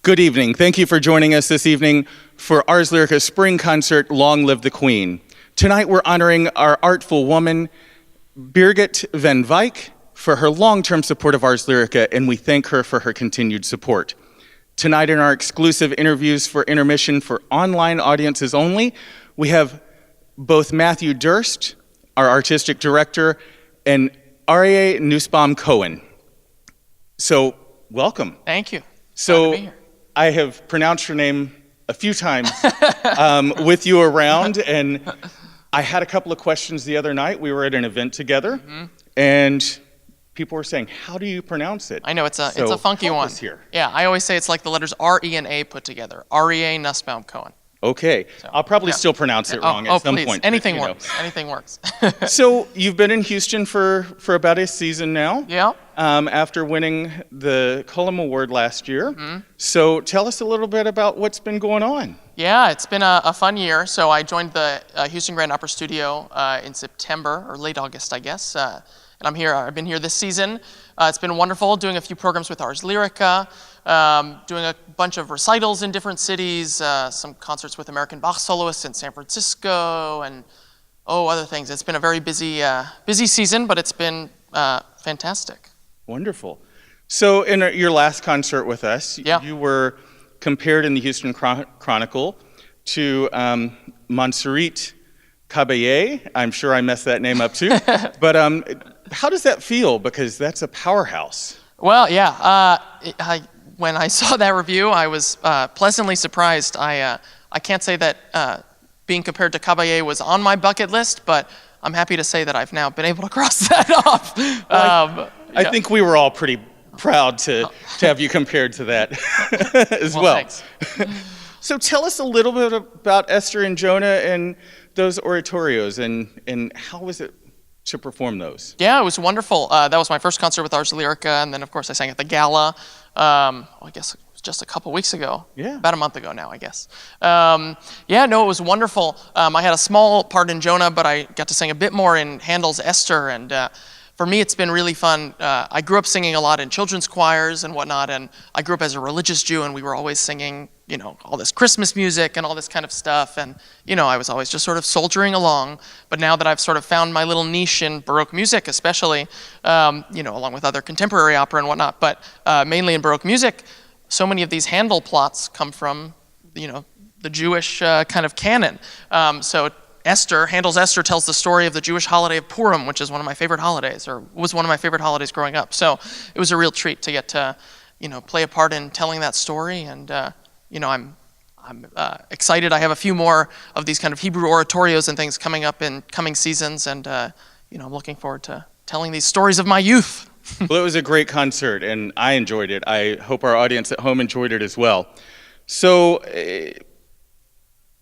Good evening. Thank you for joining us this evening for Ars Lyrica's spring concert, Long Live the Queen. Tonight we're honoring our artful woman, Birgit van Wyk, for her long-term support of Ars Lyrica, and we thank her for her continued support. Tonight in our exclusive interviews for Intermission for online audiences only, we have both Matthew Dirst, our artistic director, and Aryeh Nussbaum Cohen. So, welcome. Thank you. So, glad to be here. I have pronounced your name a few times with you around, and I had a couple of questions the other night. We were at an event together, and people were saying, "How do you pronounce it?" I know it's a funky one. Here. Yeah, I always say it's like the letters R-E and A put together. Aryeh Nussbaum Cohen. Okay, So, I'll probably yeah. still pronounce it wrong at some please. point. Anything you know. works. Anything works. So you've been in Houston for about a season now. Yeah. After winning the Cullum Award last year. So tell us a little bit about what's been going on. Yeah, it's been a fun year. So I joined the Houston Grand Opera Studio in September, or late August, I guess. And I'm here. I've been here this season. It's been wonderful doing a few programs with Ars Lyrica, doing a bunch of recitals in different cities, some concerts with American Bach soloists in San Francisco, and other things. It's been a very busy season, but it's been fantastic. Wonderful. So in your last concert with us, Yeah. you were compared in the Houston Chronicle to Montserrat Caballé. I'm sure I messed that name up too. But how does that feel? Because that's a powerhouse. Well, yeah. When I saw that review, I was pleasantly surprised. I can't say that being compared to Caballé was on my bucket list, but I'm happy to say that I've now been able to cross that off. I think we were all pretty proud to have you compared to that as well. Thanks. So tell us a little bit about Esther and Jonah and those oratorios, and how was it to perform those? Yeah, it was wonderful. That was my first concert with Ars Lyrica, and then of course I sang at the gala. I guess it was just a couple weeks ago. Yeah. About a month ago now, I guess. It was wonderful. I had a small part in Jonah, but I got to sing a bit more in Handel's Esther, and for me it's been really fun. I grew up singing a lot in children's choirs and whatnot, and I grew up as a religious Jew, and we were always singing, all this Christmas music and all this kind of stuff, and I was always just sort of soldiering along. But now that I've sort of found my little niche in Baroque music, especially, along with other contemporary opera and whatnot, but mainly in Baroque music, so many of these Handel plots come from, the Jewish kind of canon. So Handel's Esther tells the story of the Jewish holiday of Purim, which is one of my favorite holidays, or was one of my favorite holidays growing up. So it was a real treat to get to, play a part in telling that story, and I'm excited. I have a few more of these kind of Hebrew oratorios and things coming up in coming seasons, and I'm looking forward to telling these stories of my youth. Well, it was a great concert, and I enjoyed it. I hope our audience at home enjoyed it as well. So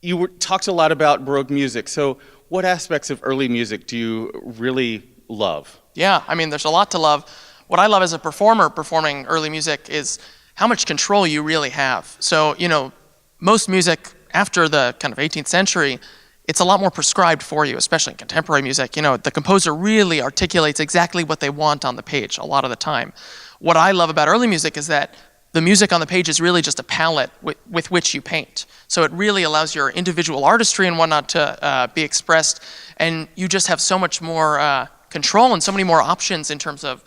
you talked a lot about Baroque music. So what aspects of early music do you really love? Yeah, there's a lot to love. What I love as a performer performing early music is how much control you really have. So, most music after the kind of 18th century, it's a lot more prescribed for you, especially in contemporary music. The composer really articulates exactly what they want on the page a lot of the time. What I love about early music is that the music on the page is really just a palette with which you paint. So it really allows your individual artistry and whatnot to be expressed, and you just have so much more control and so many more options in terms of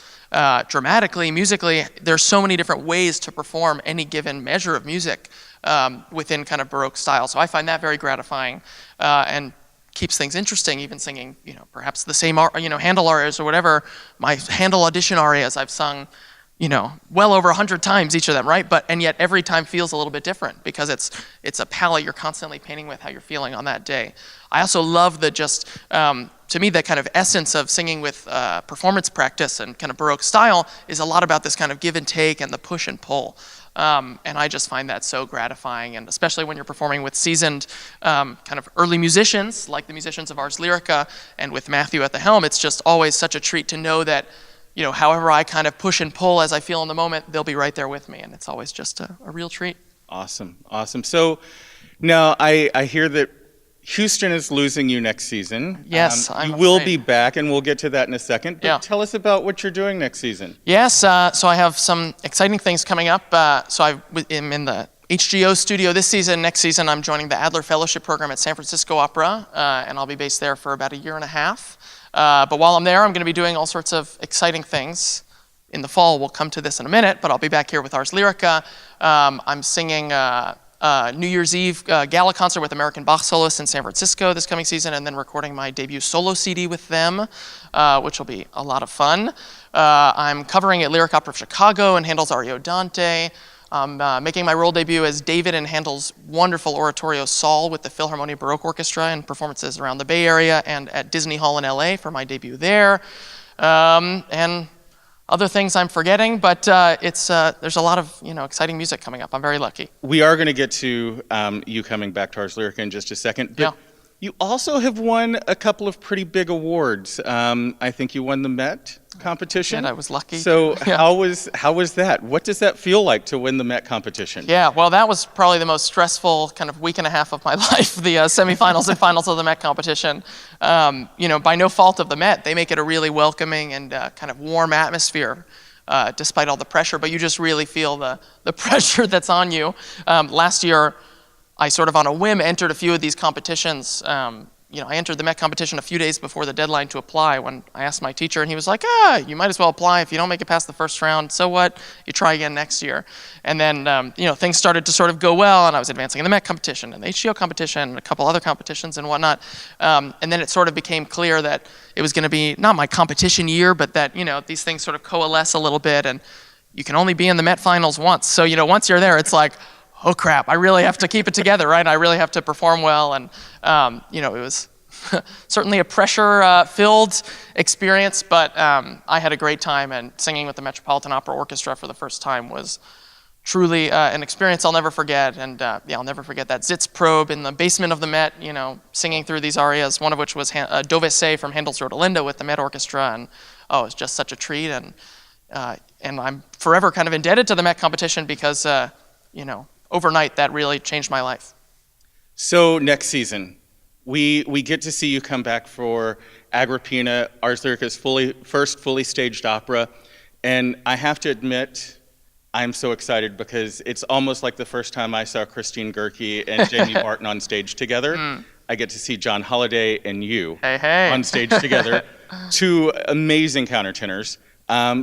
dramatically, musically. There's so many different ways to perform any given measure of music within kind of Baroque style. So I find that very gratifying and keeps things interesting. Even singing, perhaps the same, Handel arias or whatever. My Handel audition arias I've sung, well over 100 times each of them, right? And yet every time feels a little bit different because it's a palette you're constantly painting with how you're feeling on that day. I also love to me, that kind of essence of singing with performance practice and kind of Baroque style is a lot about this kind of give and take and the push and pull. And I just find that so gratifying, and especially when you're performing with seasoned kind of early musicians, like the musicians of Ars Lyrica, and with Matthew at the helm, it's just always such a treat to know that, however I kind of push and pull as I feel in the moment, they'll be right there with me, and it's always just a real treat. Awesome. So now I hear that Houston is losing you next season. Yes, you will be back, and we'll get to that in a second. But Yeah. tell us about what you're doing next season. Yes, so I have some exciting things coming up. So I'm in the HGO studio this season. Next season, I'm joining the Adler Fellowship Program at San Francisco Opera, and I'll be based there for about a year and a half. But while I'm there, I'm going to be doing all sorts of exciting things. In the fall, we'll come to this in a minute, but I'll be back here with Ars Lyrica. I'm singing New Year's Eve gala concert with American Bach soloists in San Francisco this coming season, and then recording my debut solo CD with them, which will be a lot of fun. I'm covering at Lyric Opera of Chicago and Handel's Ario Dante. I'm making my role debut as David in Handel's wonderful oratorio Saul with the Philharmonia Baroque Orchestra and performances around the Bay Area and at Disney Hall in LA for my debut there. And other things I'm forgetting, but there's a lot of exciting music coming up. I'm very lucky. We are going to get to you coming back to Ars Lyrica in just a second. But Yeah. you also have won a couple of pretty big awards. I think you won the Met competition. I was lucky. So Yeah. how was that? What does that feel like to win the Met competition? Yeah, well, that was probably the most stressful kind of week and a half of my life, the semifinals and finals of the Met competition. By no fault of the Met, they make it a really welcoming and kind of warm atmosphere, despite all the pressure, but you just really feel the pressure that's on you. Last year, I sort of on a whim entered a few of these competitions. I entered the Met competition a few days before the deadline to apply when I asked my teacher, and he was like, you might as well apply. If you don't make it past the first round, so what? You try again next year. And then, things started to sort of go well, and I was advancing in the Met competition and the HGO competition and a couple other competitions and whatnot. And then it sort of became clear that it was going to be not my competition year, but that, these things sort of coalesce a little bit, and you can only be in the Met finals once. So, once you're there, it's like, oh crap, I really have to keep it together, right? I really have to perform well. And, it was certainly a pressure-filled experience, but I had a great time, and singing with the Metropolitan Opera Orchestra for the first time was truly an experience I'll never forget. And I'll never forget that Sitzprobe in the basement of the Met, singing through these arias, one of which was Dovese from Handel's Rodelinda with the Met Orchestra, and it was just such a treat. And I'm forever kind of indebted to the Met competition because, overnight, that really changed my life. So next season, we get to see you come back for Agrippina, Ars Lyrica's first fully staged opera. And I have to admit, I'm so excited because it's almost like the first time I saw Christine Goerke and Jamie Barton on stage together. I get to see John Holliday and you on stage together. Two amazing countertenors.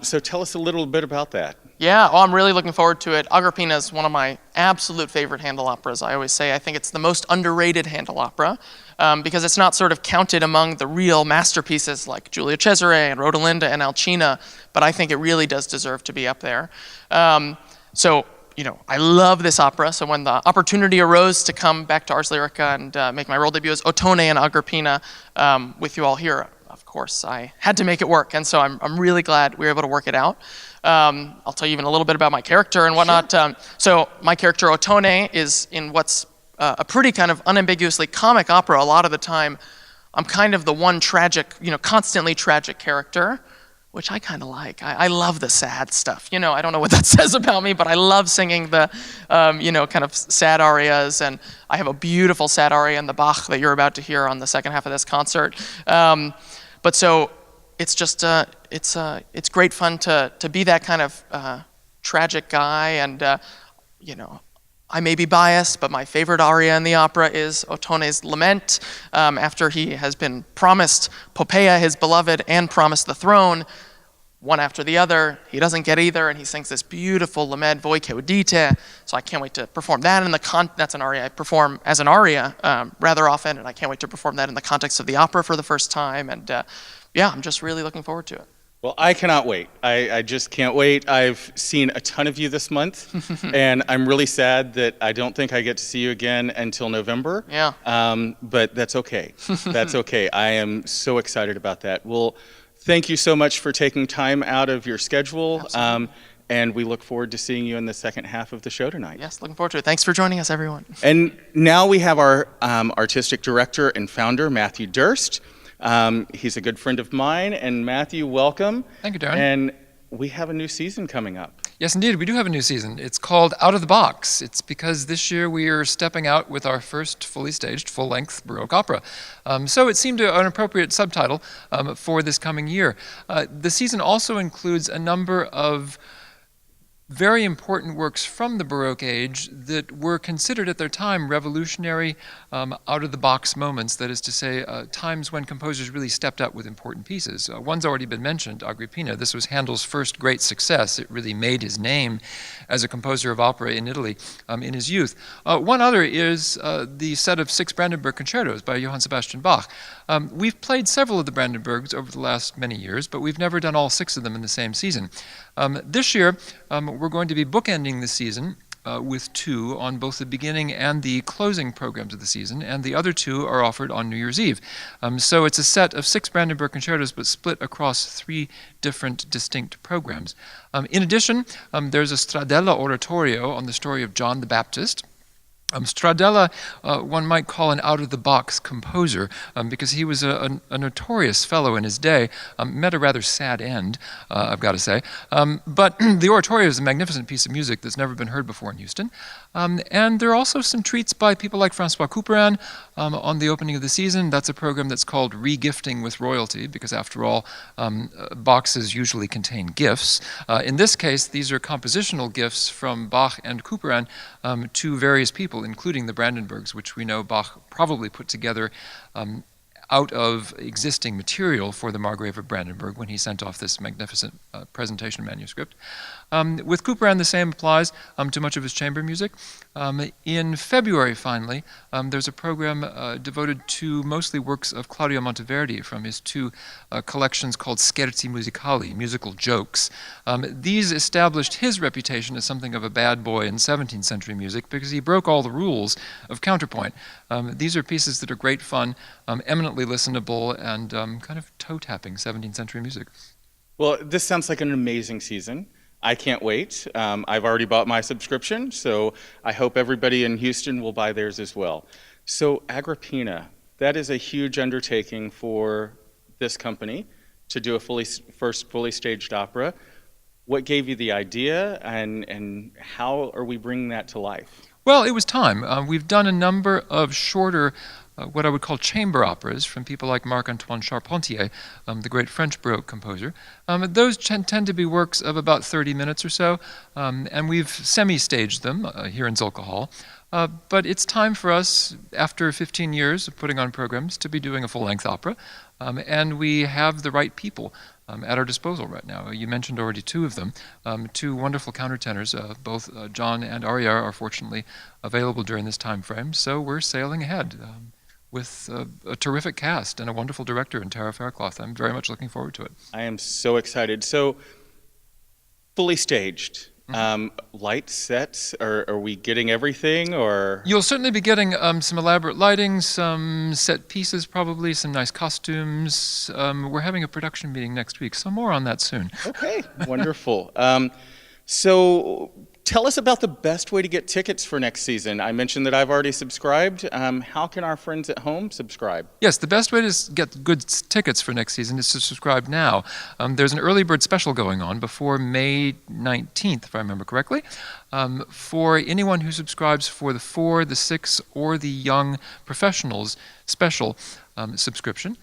So tell us a little bit about that. Yeah, I'm really looking forward to it. Agrippina is one of my absolute favorite Handel operas. I always say I think it's the most underrated Handel opera because it's not sort of counted among the real masterpieces like Giulio Cesare and Rodelinda and Alcina, but I think it really does deserve to be up there. I love this opera, so when the opportunity arose to come back to Ars Lyrica and make my role debut as Ottone in Agrippina with you all here, of course, I had to make it work, and so I'm really glad we were able to work it out. I'll tell you even a little bit about my character and whatnot. Sure. So my character Ottone is in what's a pretty kind of unambiguously comic opera. A lot of the time, I'm kind of the one tragic, constantly tragic character, which I kind of like. I love the sad stuff. I don't know what that says about me, but I love singing the, kind of sad arias, and I have a beautiful sad aria in the Bach that you're about to hear on the second half of this concert. It's just it's great fun to be that kind of tragic guy, and I may be biased, but my favorite aria in the opera is Ottone's Lament. After he has been promised Poppaea, his beloved, and promised the throne, one after the other, he doesn't get either, and he sings this beautiful lament, Voi che udite. So I can't wait to perform that in that's an aria I perform as an aria rather often, and I can't wait to perform that in the context of the opera for the first time. And I'm just really looking forward to it. Well, I cannot wait. I just can't wait. I've seen a ton of you this month, and I'm really sad that I don't think I get to see you again until November. Yeah. But that's okay. That's okay. I am so excited about that. Well, thank you so much for taking time out of your schedule. And we look forward to seeing you in the second half of the show tonight. Yes, looking forward to it. Thanks for joining us, everyone. And now we have our artistic director and founder, Matthew Dirst. He's a good friend of mine, and Matthew, welcome. Thank you, Darrin. And we have a new season coming up. Yes, indeed, we do have a new season. It's called Out of the Box. It's because this year we are stepping out with our first fully staged, full-length Baroque opera. So it seemed an appropriate subtitle for this coming year. The season also includes a number of very important works from the Baroque age that were considered at their time revolutionary, out-of-the-box moments, that is to say, times when composers really stepped up with important pieces. One's already been mentioned, Agrippina. This was Handel's first great success. It really made his name as a composer of opera in Italy in his youth. One other is the set of 6 Brandenburg concertos by Johann Sebastian Bach. We've played several of the Brandenburgs over the last many years, but we've never done all 6 of them in the same season. This year, we're going to be bookending the season with 2 on both the beginning and the closing programs of the season, and the other 2 are offered on New Year's Eve. So it's a set of 6 Brandenburg concertos, but split across 3 different distinct programs. In addition, there's a Stradella oratorio on the story of John the Baptist. Stradella, one might call an out-of-the-box composer because he was a notorious fellow in his day, met a rather sad end, I've got to say. But the oratorio is a magnificent piece of music that's never been heard before in Houston. And there are also some treats by people like Francois Couperin on the opening of the season. That's a program that's called Regifting with Royalty, because after all, boxes usually contain gifts. In this case, these are compositional gifts from Bach and Couperin to various people, including the Brandenburgs, which we know Bach probably put together out of existing material for the Margrave of Brandenburg when he sent off this magnificent presentation manuscript. With Couperin, the same applies to much of his chamber music. In February, finally, there's a program devoted to mostly works of Claudio Monteverdi from his 2 collections called Scherzi Musicali, musical jokes. These established his reputation as something of a bad boy in 17th century music because he broke all the rules of counterpoint. These are pieces that are great fun, eminently listenable, and kind of toe-tapping 17th century music. Well, this sounds like an amazing season. I can't wait. I've already bought my subscription, so I hope everybody in Houston will buy theirs as well. So Agrippina, that is a huge undertaking for this company to do a first fully staged opera. What gave you the idea, and how are we bringing that to life? Well, it was time. We've done a number of shorter what I would call chamber operas from people like Marc-Antoine Charpentier, the great French Baroque composer. Those tend to be works of about 30 minutes or so, and we've semi-staged them here in Zilkha Hall. But it's time for us, after 15 years of putting on programs, to be doing a full-length opera, and we have the right people at our disposal right now. You mentioned already 2 of them, 2 wonderful countertenors. Both John and Aryeh are fortunately available during this time frame, so we're sailing ahead with a terrific cast and a wonderful director in Tara Faircloth. I'm very much looking forward to it. I am so excited. So, fully staged. Light sets, are we getting everything, or? You'll certainly be getting some elaborate lighting, some set pieces probably, some nice costumes. We're having a production meeting next week, so more on that soon. Okay, wonderful. So tell us about the best way to get tickets for next season. I mentioned that I've already subscribed. How can our friends at home subscribe? Yes, the best way to get good tickets for next season is to subscribe now. There's an early bird special going on before May 19th, if I remember correctly. For anyone who subscribes for the 4, the 6, or the young professionals special subscription,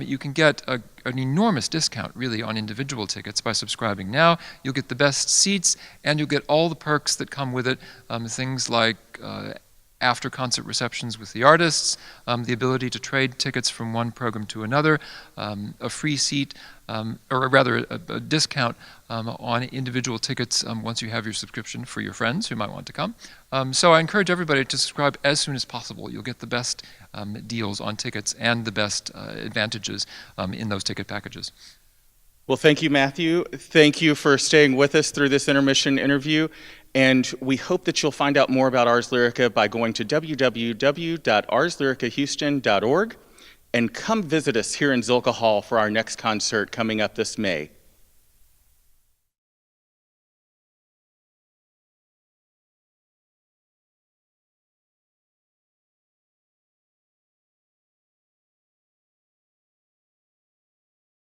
you can get an enormous discount, really, on individual tickets by subscribing now. You'll get the best seats, and you'll get all the perks that come with it, things like after-concert receptions with the artists, the ability to trade tickets from one program to another, a free seat, or rather a discount on individual tickets once you have your subscription for your friends who might want to come. So I encourage everybody to subscribe as soon as possible. You'll get the best deals on tickets and the best advantages in those ticket packages. Well, thank you, Matthew. Thank you for staying with us through this intermission interview. And we hope that you'll find out more about Ars Lyrica by going to www.arslyricahhouston.org and come visit us here in Zilkha Hall for our next concert coming up this May.